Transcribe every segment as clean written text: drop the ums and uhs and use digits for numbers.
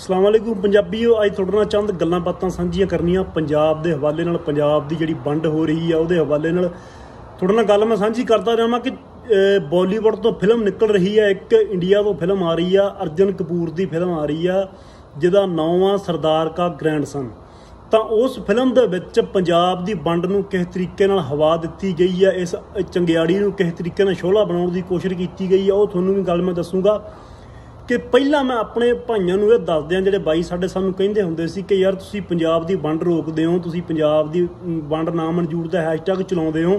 अस्सलाम वालेकुम पंजाबीओ। अज थोड़े नाल चंद गल्लां बातां सांझियां करनियां पंजाब दे हवाले नाल, पंजाब दी जिहड़ी वंड हो रही है उहदे हवाले नाल थोड़े नाल गल मैं सांझी करता रहां कि बॉलीवुड तो फिल्म निकल रही है, एक इंडिया तो फिल्म आ रही है, अर्जन कपूर की फिल्म आ रही है जिहदा नाम आ सरदार का ग्रैंडसन। तो उस फिल्म दे विच पंजाब की वंड नूं किस तरीके नाल हवा दी गई है, इस चंगियाड़ी नूं किस तरीके नाल शोला बनाउण दी कोशिश की गई है, वो तुहानूं भी गल मैं दसूँगा। कि पहला मैं अपने भाइयों नूं इह दस दियां, जिहड़े बाई साडे सानूं कहिंदे हुंदे सी कि यार तुसीं पंजाब की वंड रोकदे हो, तुसीं पंजाब की वंड ना मंजूर दा हैशटैग चलाउंदे हो,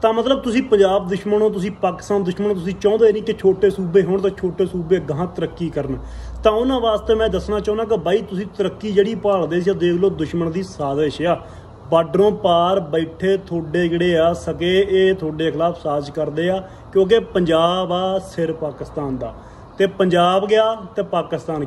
तो मतलब तुसीं पंजाब दुश्मन हो, तुसीं पाकिस्तान दुश्मन हो, तुसीं चाहुंदे नहीं कि छोटे सूबे होण तो छोटे सूबे गांह तरक्की करन। तो उन्हां वास्ते मैं दसना चाहुंदा कि बाई तुसीं तरक्की जिहड़ी भालदे सी, देख लो दुश्मन की साजिश आ। बार्डरों पार बैठे थोड़े जिहड़े आ सके ये थोड़े खिलाफ साजिश करदे आ, क्योंकि पंजाब आ सिर पाकिस्तान दा, ते पंजाब गया तो पाकिस्तान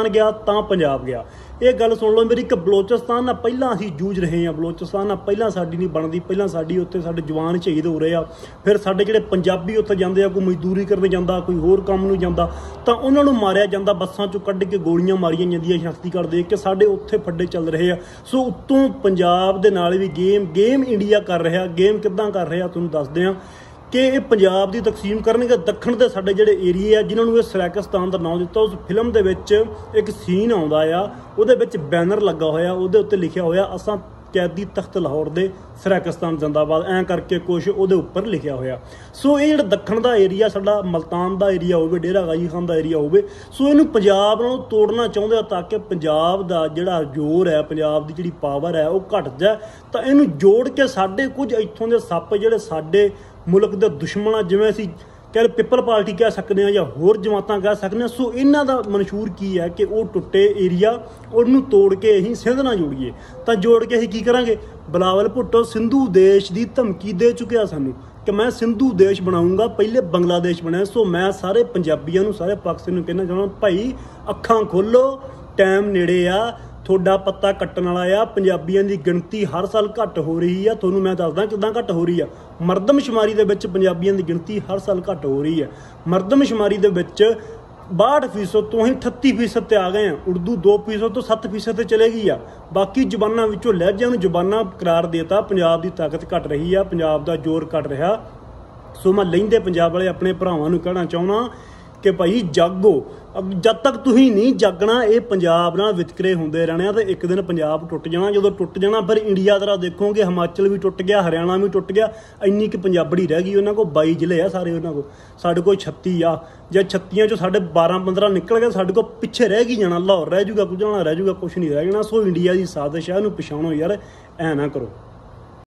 गया तो पंजाब गया। ये गल सुन लो मेरी कि बलोचिस्तान नाल पहलां असीं जूझ रहे हैं, बलोचिस्तान नाल पहलां साडी नहीं बनदी, पहलां साडी उत्थे साडे जवान शहीद हो रहे आ, फिर साडे जिहड़े पंजाबी उत्थे जांदे आ, कोई मजदूरी करने जांदा, कोई होर काम नूं जांदा, तां उन्हां नूं मारिया जांदा, बसां चों कढ के गोलियां मारियां जांदियां शनाख्ती देख के, साडे उत्थे फड्डे चल रहे आ। सो उत्तों पंजाब दे नाल भी गेम इंडिया कर रहा, गेम किद्दां कर रहा तुहानूं दसदे आ कि ये पंजाब की तकसीम करनगे। दक्षिण के साडे जिहड़े एरिए आ जिन्होंने ये सैकिस्तान का नाम दिता, उस फिल्म के विच एक सीन आउंदा आ, उहदे विच बैनर लगा होया, उहदे उत्ते लिखिया होया असां कैदी तख्त लाहौर दे सैकिस्तान जिंदाबाद, ऐ करके कुछ उहदे उपर लिखिया होया। सो ये जिहड़ा दक्षिण का एरिया साडा मुल्तान का एरिया होवे, डेरा गाजी खान का एरिया होवे, सो इहनूं पंजाब नालों तोड़ना चाहुंदे आ ताकि पंजाब का जिहड़ा जोर है, पंजाब की जिहड़ी पावर है वो घट जाए। तो इहनूं जोड़ के साडे कुछ इत्थों दे सप्प जिहड़े साडे मुल्क के दुश्मन आ, जिवें असीं कह पिपल पार्टी कह सकते हैं या होर जमातां कह सकते हैं, सो इन्हां दा मंशूर की है कि वो टुटे एरिया उन्होंने तोड़ के असीं सिंध नाल जोड़ीए। तो जोड़ के असीं की करांगे, बिलावल भुट्टो सिंधु देश की धमकी दे चुकिया सानूं कि मैं सिंधु देश बनाऊंगा, पहले बंगलादेश बनया। सो मैं सारे पंजाबियों नूं, सारे पाकिस्तानियों कहना चाहुंदा, भाई अखां खोलो, टाइम नेड़े आ, थोड़ा पत्ता कट्टण वाला आ। पंजाबियों की गिणती हर साल घट हो रही है, तुहानूं मैं दसदा किदां घट हो रही है। मरदमशुमारी दे विच पंजाबियों की गिणती हर साल घट हो रही है। मरदमशुमारी दे विच 62% तो असीं 38% ते आ गए हैं, उर्दू 2% तो 7% चले गई आ। बाकी जबानां विचों लहजिਆਂ नूं जबानां करार देता, पंजाब की ताकत घट रही है, पंजाब का जोर घट रहा। सो मैं लहिंदे पंजाब वाले अपने भरावां नूं कहना चाहुंदा कि भाई जागो, जब तक तुसीं नहीं जागना ये पंजाब नाल वितकरे होंदे रहने, तो एक दिन पंजाब टुट जाना। जो टुट जाना फिर इंडिया तरह देखोगे, हिमाचल भी टुट गया, हरियाणा भी टुट गया, इन्नी कि पंजाबड़ी रह गई। उन्होंने को 22 जिले आ सारे, उन्होंने को साढ़े को 36 आ, जे 36 चो साढ़े 12-15 निकल गए, साढ़े को पिछे रह गई जाना, लाहौर रह जूगा, कुछ रह जूगा, कुछ नहीं रह जाना। सो इंडिया की साजिश है, इन्हूं पछाणो यार, ऐ ना करो।